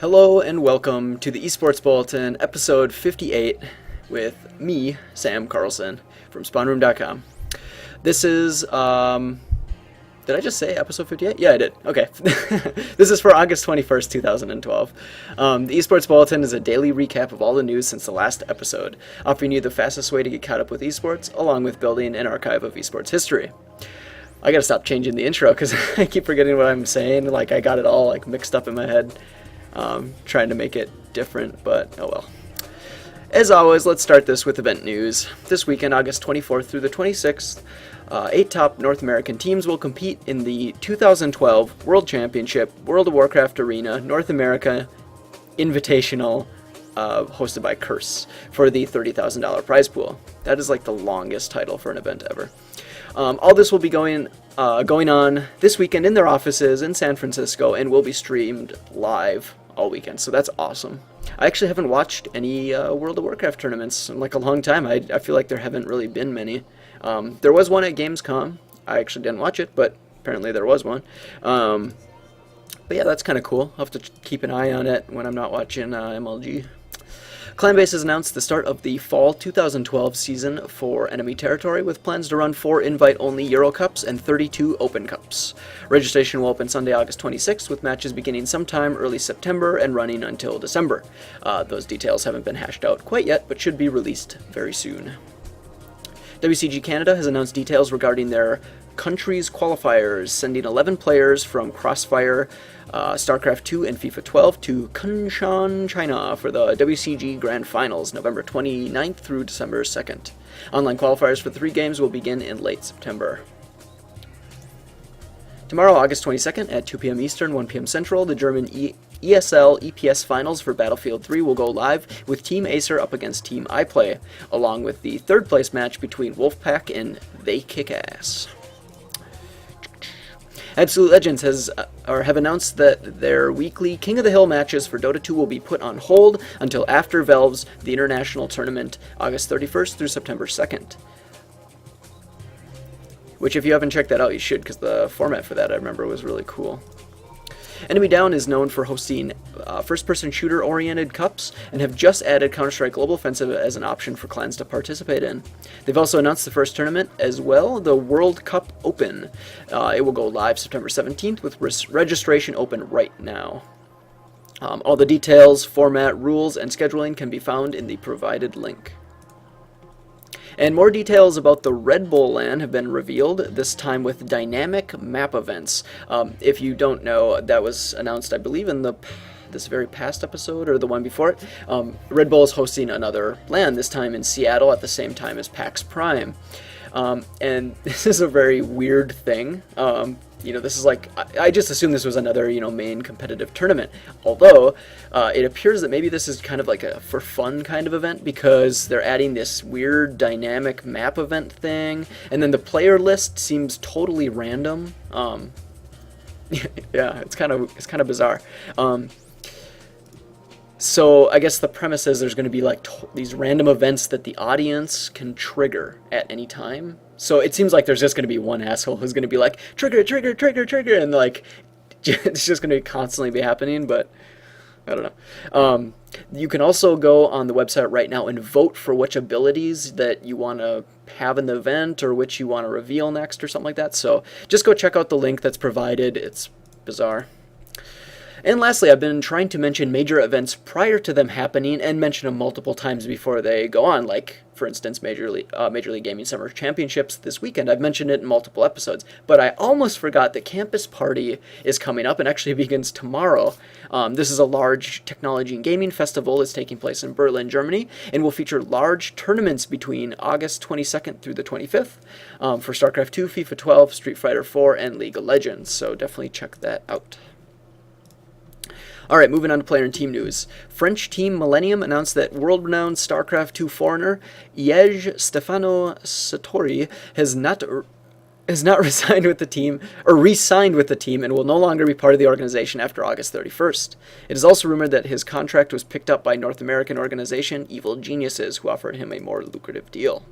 Hello and welcome to the Esports Bulletin, episode 58, with me, Sam Carlson, from SpawnRoom.com. This is, did I just say episode 58? Yeah, I did. Okay. This is for August 21st, 2012. The Esports Bulletin is a daily recap of all the news since the last episode, offering you the fastest way to get caught up with esports, along with building an archive of esports history. I gotta stop changing the intro, because I keep forgetting what I'm saying, like I got it all mixed up in my head. Trying to make it different, but oh well. As always, let's start this with event news. This weekend, August 24th through the 26th, 8 top North American teams will compete in the 2012 World Championship World of Warcraft Arena North America Invitational, hosted by Curse, for the $30,000 prize pool. That is like the longest title for an event ever. All this will be going on this weekend in their offices in San Francisco and will be streamed live all weekend, so that's awesome. I actually haven't watched any World of Warcraft tournaments in like a long time. I feel like there haven't really been many. There was one at Gamescom. I actually didn't watch it, but apparently there was one. But yeah, that's kind of cool. I'll have to keep an eye on it when I'm not watching MLG. Clanbase has announced the start of the fall 2012 season for Enemy Territory, with plans to run 4 invite-only Euro Cups and 32 Open Cups. Registration will open Sunday, August 26th, with matches beginning sometime early September and running until December. Those details haven't been hashed out quite yet, but should be released very soon. WCG Canada has announced details regarding their country's qualifiers, sending 11 players from Crossfire, StarCraft 2, and FIFA 12 to Kunshan, China for the WCG Grand Finals, November 29th through December 2nd. Online qualifiers for the 3 games will begin in late September. Tomorrow, August 22nd at 2 p.m. Eastern, 1 p.m. Central, the German ESL EPS Finals for Battlefield 3 will go live, with Team Acer up against Team iPlay, along with the third place match between Wolfpack and They Kick Ass. Absolute Legends have announced that their weekly King of the Hill matches for Dota 2 will be put on hold until after Valve's The International Tournament, August 31st through September 2nd. Which, if you haven't checked that out, you should, because the format for that, I remember, was really cool. Enemy Down is known for hosting first-person shooter-oriented cups, and have just added Counter-Strike Global Offensive as an option for clans to participate in. They've also announced the first tournament as well, the World Cup Open. It will go live September 17th, with registration open right now. All the details, format, rules, and scheduling can be found in the provided link. And more details about the Red Bull LAN have been revealed, this time with dynamic map events. If you don't know, that was announced, I believe, in this very past episode, or the one before it. Red Bull is hosting another LAN, this time in Seattle at the same time as PAX Prime. And this is a very weird thing. This is like, I just assumed this was another, main competitive tournament. Although, it appears that maybe this is kind of like a for fun kind of event, because they're adding this weird dynamic map event thing, and then the player list seems totally random. Yeah, it's kind of bizarre. So I guess the premise is there's going to be like these random events that the audience can trigger at any time. So it seems like there's just going to be one asshole who's going to be like, trigger, trigger, trigger, trigger, and like, it's just going to constantly be happening, but I don't know. You can also go on the website right now and vote for which abilities that you want to have in the event, or which you want to reveal next, or something like that. So just go check out the link that's provided. It's bizarre. And lastly, I've been trying to mention major events prior to them happening, and mention them multiple times before they go on, like, for instance, Major League Gaming Summer Championships this weekend. I've mentioned it in multiple episodes, but I almost forgot that Campus Party is coming up and actually begins tomorrow. This is a large technology and gaming festival. It's taking place in Berlin, Germany, and will feature large tournaments between August 22nd through the 25th for StarCraft 2, FIFA 12, Street Fighter 4, and League of Legends, so definitely check that out. Alright, moving on to player and team news. French team Millennium announced that world-renowned StarCraft 2 foreigner Iej Stefano Satori has not resigned with the team, or re-signed with the team, and will no longer be part of the organization after August 31st. It is also rumored that his contract was picked up by North American organization Evil Geniuses, who offered him a more lucrative deal.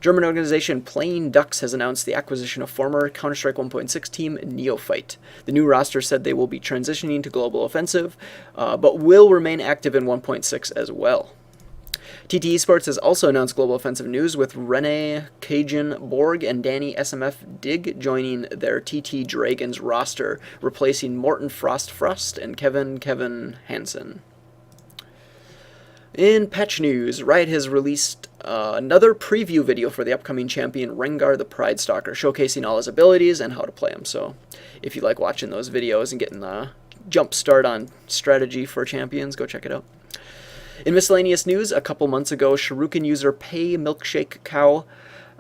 German organization Playing Ducks has announced the acquisition of former Counter-Strike 1.6 team Neophyte. The new roster said they will be transitioning to Global Offensive, but will remain active in 1.6 as well. TT Esports has also announced Global Offensive news, with Rene Cajun Borg and Danny SMF Dig joining their TT Dragons roster, replacing Morten Frost and Kevin Hansen. In patch news, Riot has released another preview video for the upcoming champion Rengar the Pride Stalker, showcasing all his abilities and how to play him. So if you like watching those videos and getting a jump start on strategy for champions, go check it out. In miscellaneous news, a couple months ago, Shuriken user Pay Milkshake Cow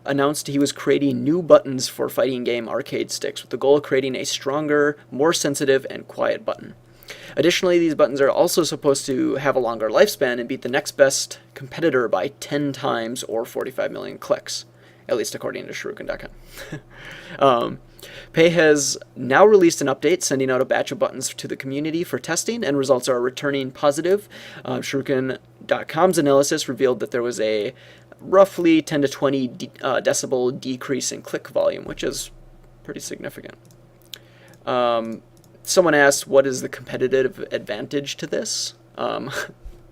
announced he was creating new buttons for fighting game arcade sticks, with the goal of creating a stronger, more sensitive, and quiet button. Additionally, these buttons are also supposed to have a longer lifespan and beat the next best competitor by 10 times or 45 million clicks, at least according to Shuriken.com. Pay has now released an update sending out a batch of buttons to the community for testing, and results are returning positive. Shuriken.com's analysis revealed that there was a roughly 10 to 20 decibel decrease in click volume, which is pretty significant. Someone asked, what is the competitive advantage to this? I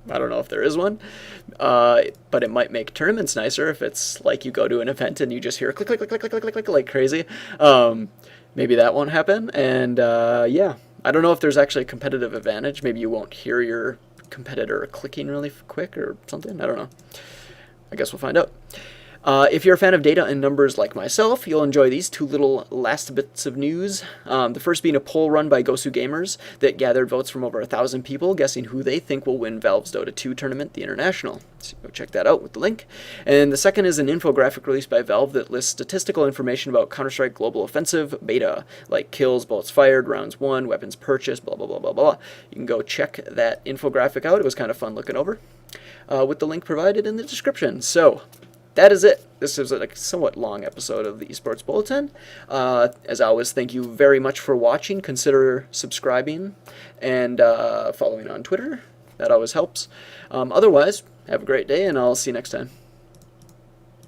don't know if there is one, but it might make tournaments nicer if it's like you go to an event and you just hear click, click, click, click, click, click, click, like crazy. Maybe that won't happen. And yeah, I don't know if there's actually a competitive advantage. Maybe you won't hear your competitor clicking really quick or something. I don't know. I guess we'll find out. If you're a fan of data and numbers like myself, you'll enjoy these two little last bits of news. The first being a poll run by Gosu Gamers that gathered votes from over 1,000 people, guessing who they think will win Valve's Dota 2 tournament, the International. So go check that out with the link. And the second is an infographic released by Valve that lists statistical information about Counter-Strike Global Offensive beta, like kills, bullets fired, rounds won, weapons purchased, blah, blah, blah, blah, blah. You can go check that infographic out. It was kind of fun looking over, with the link provided in the description. So that is it. This is a somewhat long episode of the Esports Bulletin. As always, thank you very much for watching. Consider subscribing and following on Twitter. That always helps. Otherwise, have a great day, and I'll see you next time.